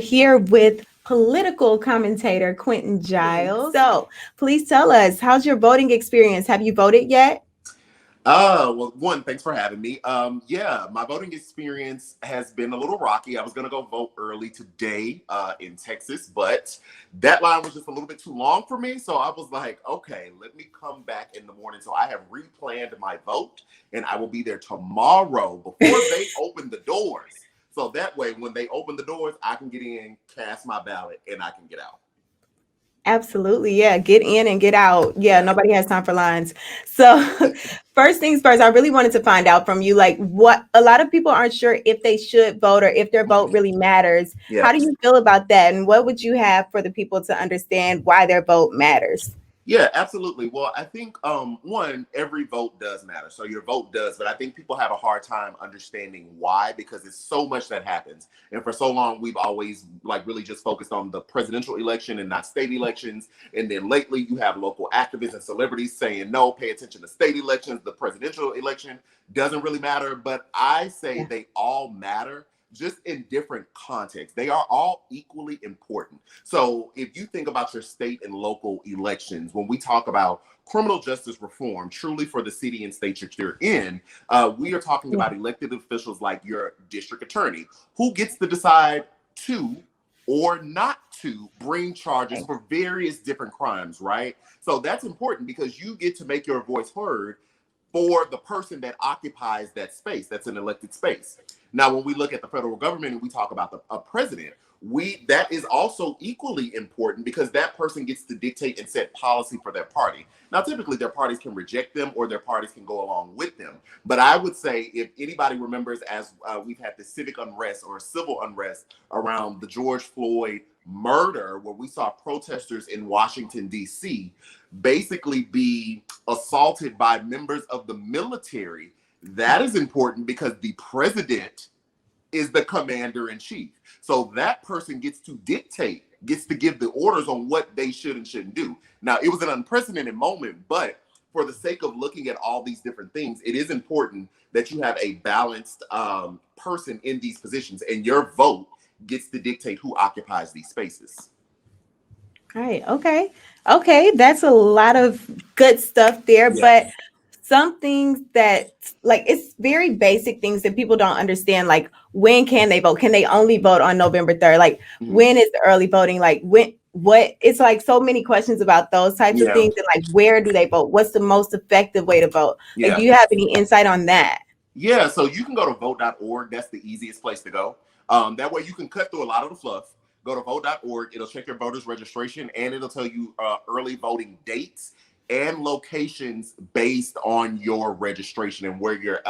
here with political commentator Quentin Jiles. So please tell us, how's your voting experience? Have you voted yet? Well, one, thanks for having me. Yeah, my voting experience has been a little rocky. I was gonna go vote early today, in Texas, but that line was just a little bit too long for me. So I was like, okay, let me come back in the morning. So I have replanned my vote, and I will be there tomorrow before they open the doors. So that way, when they open the doors, I can get in, cast my ballot, and I can get out. Absolutely. Yeah. Get in and get out. Yeah. Yeah. Nobody has time for lines. So, first things first, I really wanted to find out from you like what a lot of people aren't sure if they should vote or if their vote really matters. How Yeah. do you feel about that? And what would you have for the people to understand why their vote matters? Yeah, absolutely. Well, I think one, every vote does matter. So your vote does, but I think people have a hard time understanding why because it's so much that happens. And for so long we've always like really just focused on the presidential election and not state elections. And then lately you have local activists and celebrities saying no, pay attention to state elections. The presidential election doesn't really matter, but I say Yeah. they all matter just in different contexts. They are all equally important. So if you think about your state and local elections, when we talk about criminal justice reform, truly for the city and state that you're in, we are talking Yeah. about elected officials like your district attorney, who gets to decide to or not to bring charges Right. for various different crimes, right? So that's important because you get to make your voice heard for the person that occupies that space. That's an elected space. Now, when we look at the federal government and we talk about a president, that is also equally important because that person gets to dictate and set policy for their party. Now, typically their parties can reject them or their parties can go along with them. But I would say if anybody remembers as we've had the civic unrest or civil unrest around the George Floyd murder, where we saw protesters in Washington, D.C. basically be assaulted by members of the military, that is important because the president is the commander in chief. So that person gets to dictate, gets to give the orders on what they should and shouldn't do. Now, it was an unprecedented moment, but for the sake of looking at all these different things, it is important that you have a balanced person in these positions, and your vote gets to dictate who occupies these spaces. Right. Okay. Okay. That's a lot of good stuff there. But Yes. some things that like it's very basic things that people don't understand. Like when can they vote? Can they only vote on November 3rd? Like Mhm. when is the early voting? Like when what it's like so many questions about those types of Yeah. things and like where do they vote? What's the most effective way to vote? Like, do Yeah. you have any insight on that? Yeah, so you can go to vote.org. That's the easiest place to go. That way you can cut through a lot of the fluff. Go to vote.org. It'll check your voters registration and it'll tell you early voting dates and locations based on your registration and where your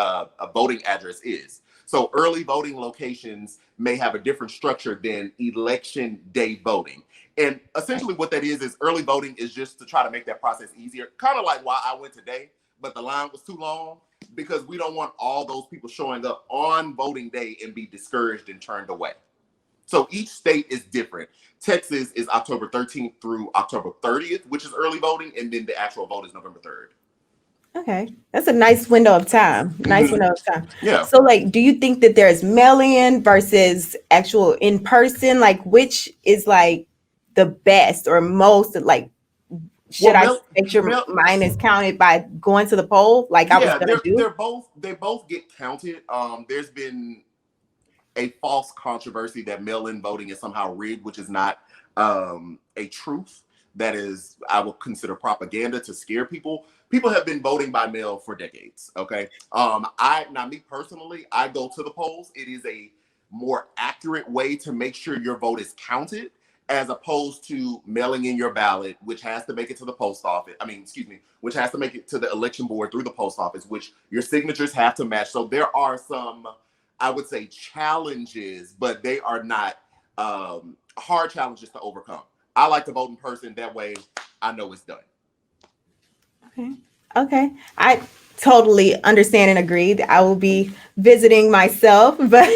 voting address is. So early voting locations may have a different structure than election day voting. And Right. essentially what that is early voting is just to try to make that process easier. Kind of like why I went today, but the line was too long because we don't want all those people showing up on voting day and be discouraged and turned away. So each state is different. Texas is October 13th through October 30th, which is early voting, and then the actual vote is November 3rd. Okay. That's a nice window of time. Nice Mm-hmm. window of time. Yeah. So like do you think that there's mail-in versus actual in person? Like which is like the best or most like should Well, I make sure Mel, mine is counted by going to the poll like I was yeah, gonna do? they both get counted. There's been a false controversy that mail-in voting is somehow rigged, which is not a truth. That is, I will consider propaganda to scare people. People have been voting by mail for decades. Okay, me personally, I go to the polls. It is a more accurate way to make sure your vote is counted, as opposed to mailing in your ballot, which has to make it to the post office. I mean, excuse me, which has to make it to the election board through the post office, which your signatures have to match. So there are some, I would say, challenges, but they are not hard challenges to overcome. I like to vote in person. That way I know it's done. Okay. Okay. I totally understand and agree that I will be visiting myself. But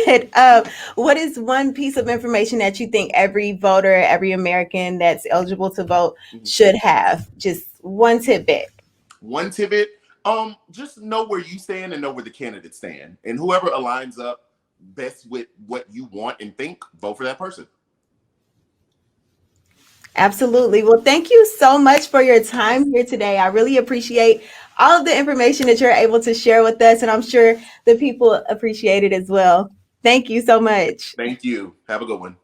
what is one piece of information that you think every voter, every American that's eligible to vote Mhm. should have? Just one tidbit. One tidbit, just know where you stand and know where the candidates stand. And whoever aligns up best with what you want and think, vote for that person. Absolutely. Well, thank you so much for your time here today. I really appreciate all of the information that you're able to share with us, and I'm sure the people appreciate it as well. Thank you so much. Thank you. Have a good one.